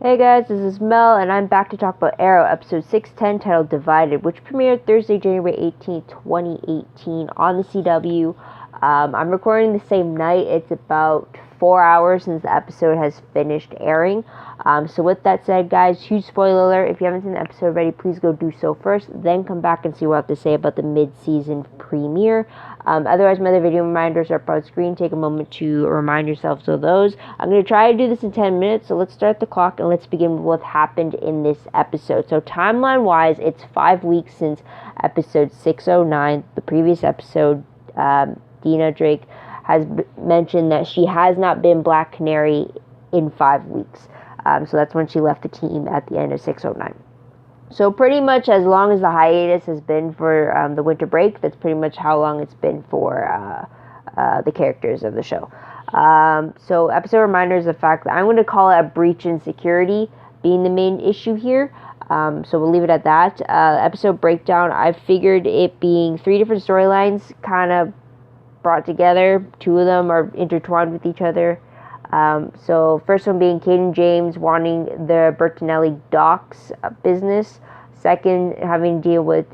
Hey guys, this is Mel, and I'm back to talk about Arrow, episode 610, titled Divided, which premiered Thursday, January 18th, 2018 on the CW. I'm recording the same night. It's about 4 hours since the episode has finished airing. So with that said, guys, huge spoiler alert. If you haven't seen the episode already, please go do so first, then come back and see what I have to say about the mid-season premiere. Otherwise, my other video reminders are up on screen. Take a moment to remind yourselves of those. I'm going to try to do this in 10 minutes, so let's start the clock and let's begin with what happened in this episode. So timeline-wise, it's 5 weeks since episode 609, the previous episode. Dina Drake has mentioned that she has not been Black Canary in 5 weeks. So that's when she left the team at the end of 609. So pretty much as long as the hiatus has been for the winter break, that's pretty much how long it's been for the characters of the show. So episode reminders of the fact that I'm going to call it a breach in security being the main issue here. So we'll leave it at that. Episode breakdown, I figured it being 3 different storylines kind of brought together. 2 of them are intertwined with each other. So first one being Kate and James wanting the Bertinelli docks business. Second, having to deal with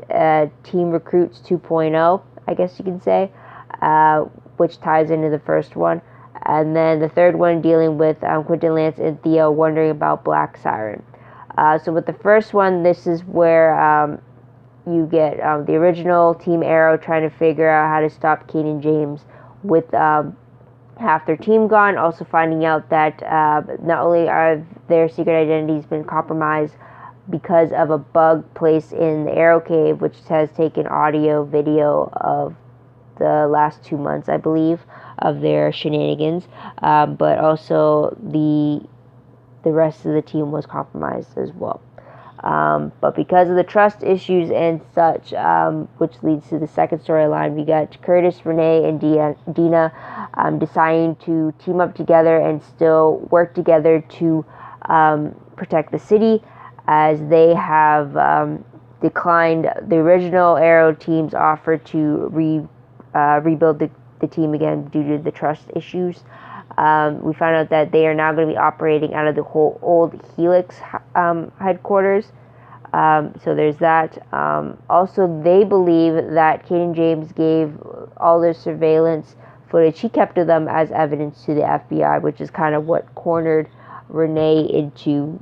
Team Recruits 2.0, I guess you can say, which ties into the first one. And then the third one dealing with Quentin, Lance, and Theo wondering about Black Siren. So with the first one, this is where you get the original Team Arrow trying to figure out how to stop Kate and James with half their team gone, also finding out that not only are their secret identities been compromised because of a bug placed in the Arrow Cave, which has taken audio, video of the last 2 months, I believe, of their shenanigans, but also the rest of the team was compromised as well. But because of the trust issues and such, which leads to the second storyline, we got Curtis, Renee, and Dina deciding to team up together and still work together to protect the city, as they have declined the original Arrow team's offer to rebuild the team again due to the trust issues. We found out that they are now going to be operating out of the whole old Helix headquarters. So there's that. Also, they believe that Kate and James gave all their surveillance footage he kept of them as evidence to the FBI, which is kind of what cornered Renee into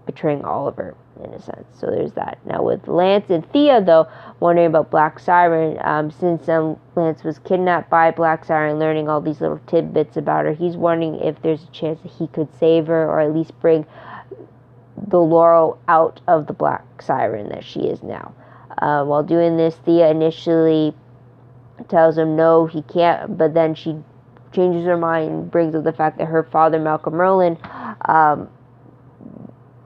betraying Oliver, in a sense. So there's that. Now with Lance and Thea, though, wondering about Black Siren, since Lance was kidnapped by Black Siren, learning all these little tidbits about her, he's wondering if there's a chance that he could save her, or at least bring the Laurel out of the Black Siren that she is now. While doing this, Thea initially tells him no, he can't, but then she changes her mind and brings up the fact that her father, Malcolm Merlin,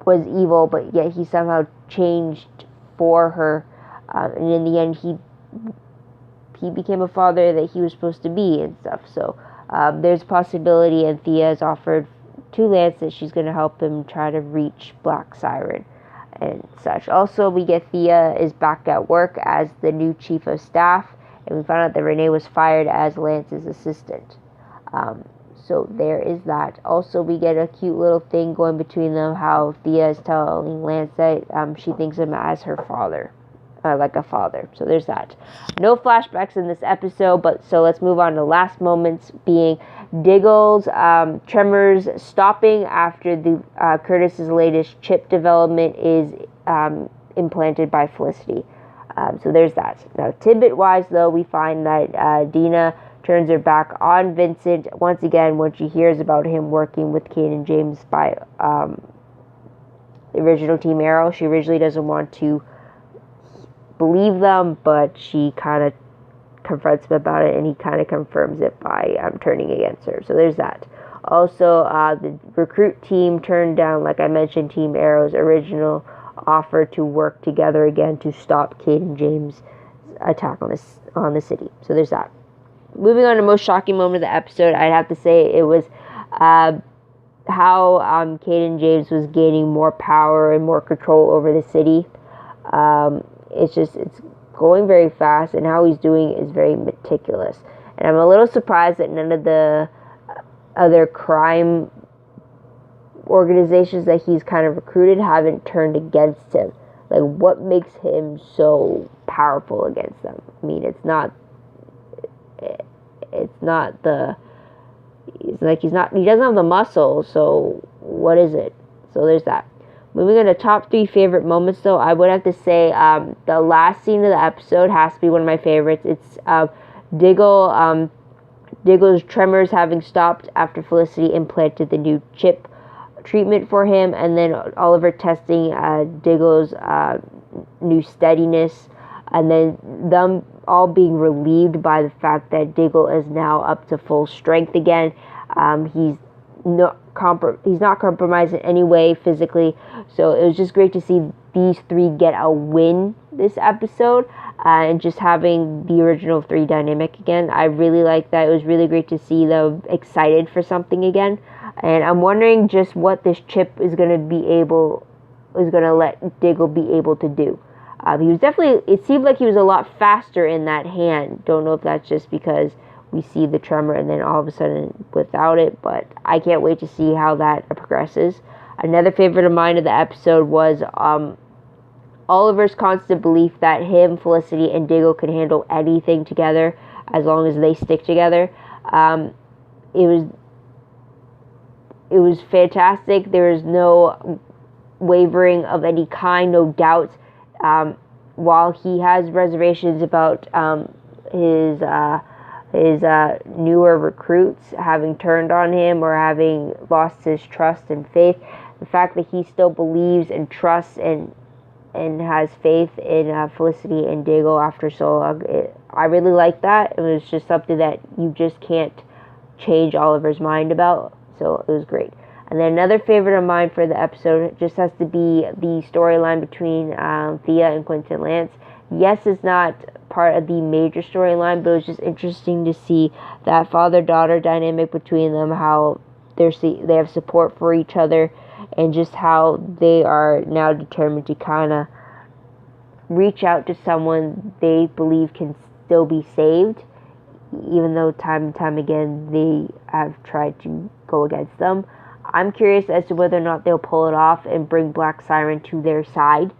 was evil, but yet he somehow changed for her, and in the end he became a father that he was supposed to be and stuff. So there's a possibility, and Thea has offered to Lance that she's going to help him try to reach Black Siren and such. Also, we get Thea is back at work as the new chief of staff, and we found out that Renee was fired as Lance's assistant. So there is that. Also, we get a cute little thing going between them, how Thea is telling Lance that she thinks him as her father, like a father. So there's that. No flashbacks in this episode, but so let's move on to last moments, being Diggle's tremors stopping after the Curtis's latest chip development is implanted by Felicity. So there's that. Now, tidbit-wise, though, we find that Dina turns her back on Vincent once again when she hears about him working with Kate and James by the original Team Arrow. She originally doesn't want to believe them, but she kind of confronts him about it, and he kind of confirms it by turning against her. So there's that. Also, the recruit team turned down, like I mentioned, Team Arrow's original offer to work together again to stop Kate and James' attack on the city. So there's that. Moving on to the most shocking moment of the episode, I'd have to say it was how Kate and James was gaining more power and more control over the city. It's going very fast, and how he's doing it is very meticulous. And I'm a little surprised that none of the other crime organizations that he's kind of recruited haven't turned against him. Like, what makes him so powerful against them? I mean, it's not the, he doesn't have the muscle, so what is it? So there's that. Moving on to top 3 favorite moments, though, I would have to say the last scene of the episode has to be one of my favorites. It's Diggle's tremors having stopped after Felicity implanted the new chip treatment for him, and then Oliver testing Diggle's new steadiness, and then them all being relieved by the fact that Diggle is now up to full strength again. He's not compromised in any way physically, so it was just great to see these 3 get a win this episode, and just having the original 3 dynamic again. I really like that. It was really great to see them excited for something again, and I'm wondering just what this chip is going to let Diggle be able to do. He was definitely, it seemed like he was a lot faster in that hand. Don't know if that's just because we see the tremor and then all of a sudden without it, but I can't wait to see how that progresses. Another favorite of mine of the episode was Oliver's constant belief that him, Felicity, and Diggle can handle anything together as long as they stick together. It was fantastic. There was no wavering of any kind, no doubts. While he has reservations about his newer recruits having turned on him or having lost his trust and faith, the fact that he still believes and trusts and has faith in Felicity and Diggle after so long, I really like that. It was just something that you just can't change Oliver's mind about, so it was great. And then another favorite of mine for the episode just has to be the storyline between Thea and Quentin Lance. Yes, it's not part of the major storyline, but it was just interesting to see that father-daughter dynamic between them, how they have support for each other, and just how they are now determined to kind of reach out to someone they believe can still be saved, even though time and time again they have tried to go against them. I'm curious as to whether or not they'll pull it off and bring Black Siren to their side,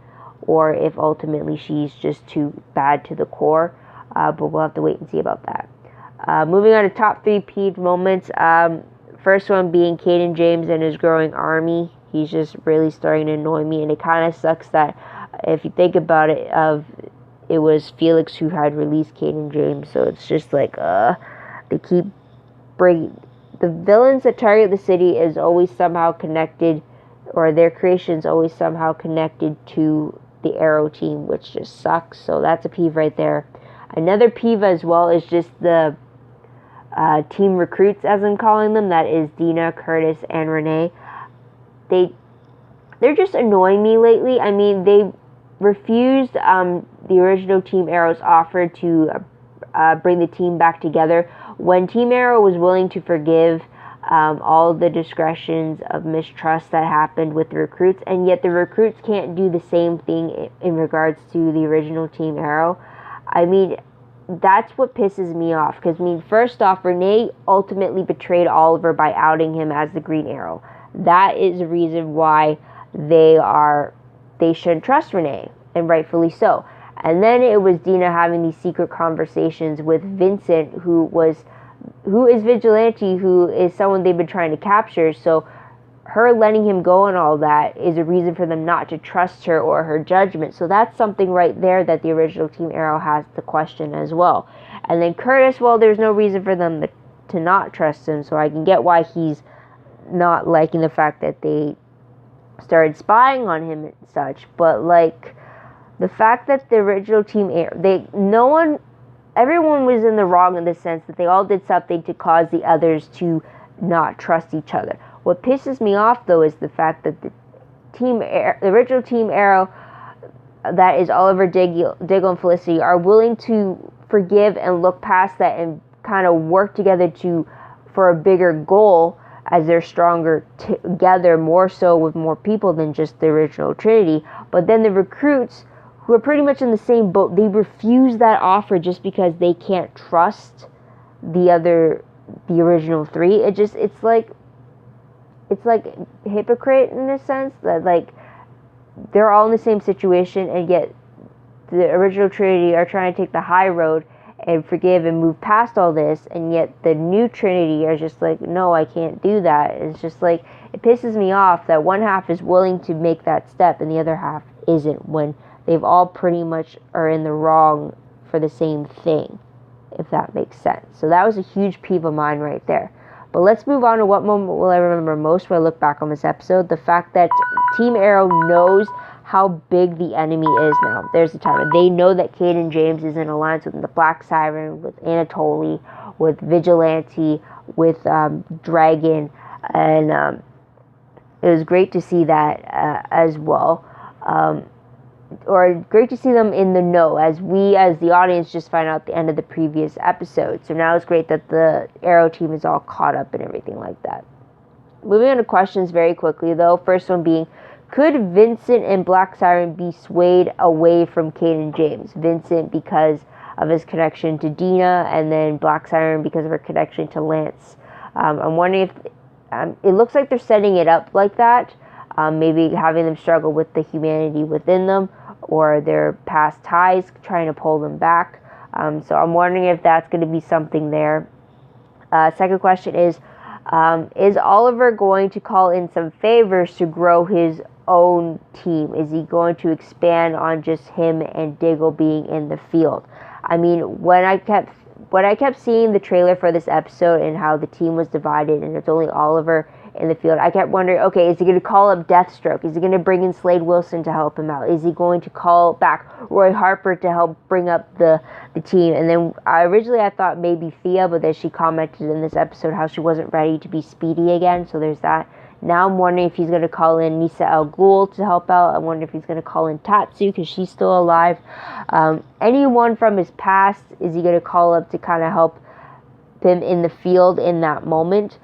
or if ultimately she's just too bad to the core, but we'll have to wait and see about that. Moving on to top 3 peeved moments. First one being Caden James and his growing army. He's just really starting to annoy me, and it kind of sucks that, if you think about it, it was Felix who had released Caden James, so it's just like, they keep bringing... The villains that target the city is always somehow connected, or their creation is always somehow connected to the Arrow team, which just sucks. So that's a peeve right there. Another peeve as well is just the team recruits, as I'm calling them. That is Dina, Curtis, and Renee. They're just annoying me lately. I mean, they refused the original Team Arrow's offer to bring the team back together, when Team Arrow was willing to forgive all the discretions of mistrust that happened with the recruits, and yet the recruits can't do the same thing in regards to the original Team Arrow. I mean, that's what pisses me off, because, I mean, first off, Renee ultimately betrayed Oliver by outing him as the Green Arrow. That is the reason why they shouldn't trust Renee, and rightfully so. And then it was Dina having these secret conversations with Vincent, who is Vigilante, who is someone they've been trying to capture. So her letting him go and all that is a reason for them not to trust her or her judgment. So that's something right there that the original Team Arrow has to question as well. And then Curtis, well, there's no reason for them to not trust him, so I can get why he's not liking the fact that they started spying on him and such. But, like, the fact that the original Team Arrow, everyone was in the wrong in the sense that they all did something to cause the others to not trust each other. What pisses me off, though, is the fact that the original Team Arrow, that is Oliver, Diggle, and Felicity, are willing to forgive and look past that and kind of work together for a bigger goal, as they're stronger together, more so with more people than just the original Trinity. But then the recruits, who are pretty much in the same boat, they refuse that offer just because they can't trust the original 3. It's it's like hypocrite in a sense that like they're all in the same situation, and yet the original Trinity are trying to take the high road and forgive and move past all this, and yet the new Trinity are just like, no, I can't do that. It's just like, it pisses me off that one half is willing to make that step and the other half isn't, when they've all pretty much are in the wrong for the same thing, if that makes sense. So that was a huge peeve of mine right there. But let's move on to what moment will I remember most when I look back on this episode. The fact that Team Arrow knows how big the enemy is now. There's the timer. They know that Caden James is in alliance with the Black Siren, with Anatoly, with Vigilante, with Dragon, and it was great to see that as well. Or great to see them in the know, as we as the audience just find out at the end of the previous episode. So now it's great that the Arrow team is all caught up and everything like that. Moving on to questions very quickly though. First one being, could Vincent and Black Siren be swayed away from Caden James? Vincent because of his connection to Dina, and then Black Siren because of her connection to Lance. I'm wondering if it looks like they're setting it up like that. Maybe having them struggle with the humanity within them, or their past ties trying to pull them back. So I'm wondering if that's going to be something there. Second question is Oliver going to call in some favors to grow his own team? Is he going to expand on just him and Diggle being in the field? I mean, when I kept seeing the trailer for this episode and how the team was divided and it's only Oliver in the field, I kept wondering, okay, is he going to call up Deathstroke? Is he going to bring in Slade Wilson to help him out? Is he going to call back Roy Harper to help bring up the team? And then originally I thought maybe Thea, but then she commented in this episode how she wasn't ready to be Speedy again, so there's that. Now I'm wondering if he's going to call in Nisa Al Ghul to help out. I wonder if he's going to call in Tatsu because she's still alive. Anyone from his past, is he going to call up to kind of help him in the field in that moment?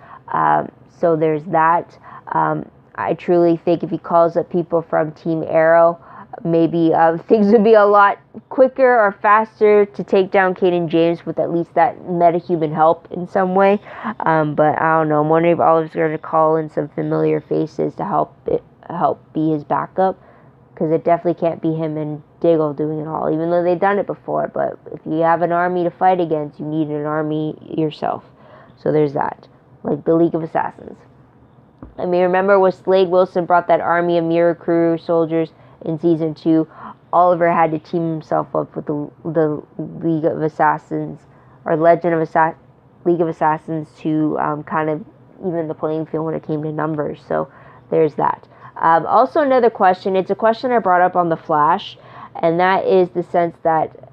So there's that. I truly think if he calls up people from Team Arrow, maybe things would be a lot quicker or faster to take down Caden James with at least that metahuman help in some way. But I don't know. I'm wondering if Oliver's going to call in some familiar faces to help be his backup, because it definitely can't be him and Diggle doing it all, even though they've done it before. But if you have an army to fight against, you need an army yourself. So there's that. Like the League of Assassins. I mean, remember when Slade Wilson brought that army of Mirror Crew soldiers in season 2, Oliver had to team himself up with the League of Assassins, or League of Assassins, to kind of even the playing field when it came to numbers. So there's that. Also another question, it's a question I brought up on The Flash, and that is the sense that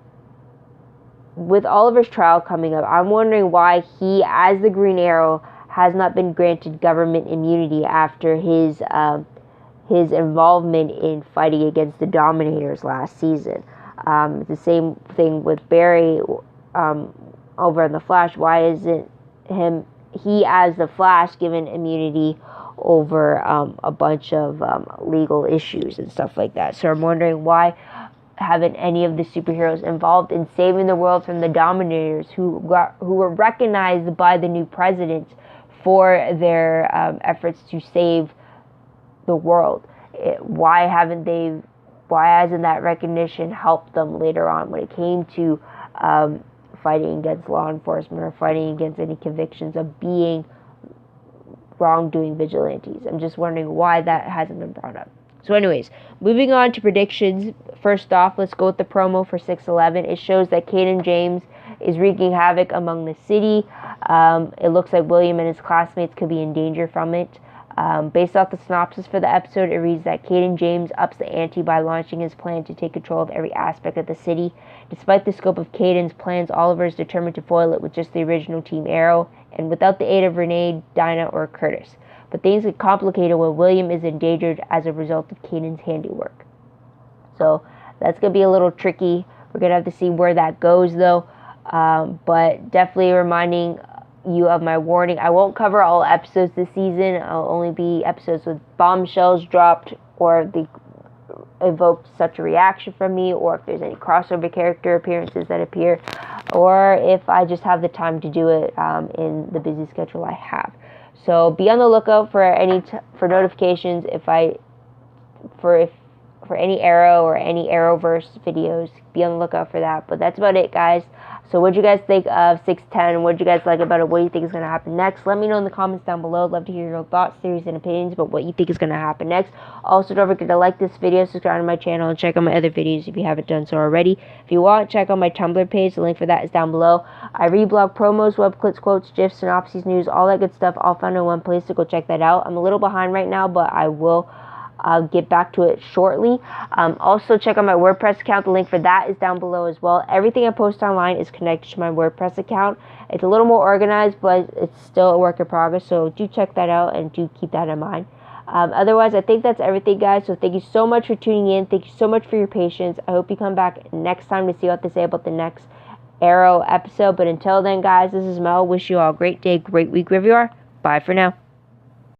with Oliver's trial coming up, I'm wondering why he, as the Green Arrow, has not been granted government immunity after his involvement in fighting against the Dominators last season. The same thing with Barry over in The Flash. Why isn't he as the Flash given immunity over a bunch of legal issues and stuff like that? So I'm wondering why haven't any of the superheroes involved in saving the world from the Dominators, who were recognized by the new president for their efforts to save the world? Why hasn't that recognition helped them later on when it came to fighting against law enforcement or fighting against any convictions of being wrongdoing vigilantes? I'm just wondering why that hasn't been brought up. So anyways, moving on to predictions. First off, let's go with the promo for 6/11. It shows that Caden James is wreaking havoc among the city. It looks like William and his classmates could be in danger from it. Based off the synopsis for the episode, it reads that Caden James ups the ante by launching his plan to take control of every aspect of the city. Despite the scope of Caden's plans, Oliver is determined to foil it with just the original Team Arrow, and without the aid of Renee, Dinah, or Curtis. But things get complicated when William is endangered as a result of Caden's handiwork. So that's going to be a little tricky. We're going to have to see where that goes, though. But definitely reminding you of my warning. I won't cover all episodes this season. I'll only be episodes with bombshells dropped, or they evoked such a reaction from me, or if there's any crossover character appearances that appear, or if I just have the time to do it in the busy schedule I have. So be on the lookout for for notifications for any Arrow or any Arrowverse videos. Be on the lookout for that. But that's about it, guys. So what do you guys think of 610? What do you guys like about it? What do you think is going to happen next? Let me know in the comments down below. I'd love to hear your thoughts, theories, and opinions about what you think is going to happen next. Also, don't forget to like this video, subscribe to my channel, and check out my other videos if you haven't done so already. If you want, check out my Tumblr page. The link for that is down below. I read blog promos, web clips, quotes, GIFs, synopses, news, all that good stuff, all found in one place, so go check that out. I'm a little behind right now, but I will get back to it shortly. Also, check out my WordPress account. The link for that is down below as well. Everything I post online is connected to my WordPress account. It's a little more organized, but it's still a work in progress, so do check that out and do keep that in mind. Otherwise, I think that's everything, guys. So thank you so much for tuning in. Thank you so much for your patience. I hope you come back next time to see what they say about the next Arrow episode. But until then, guys, this is Mel. Wish you all a great day, great week wherever you are. Bye for now.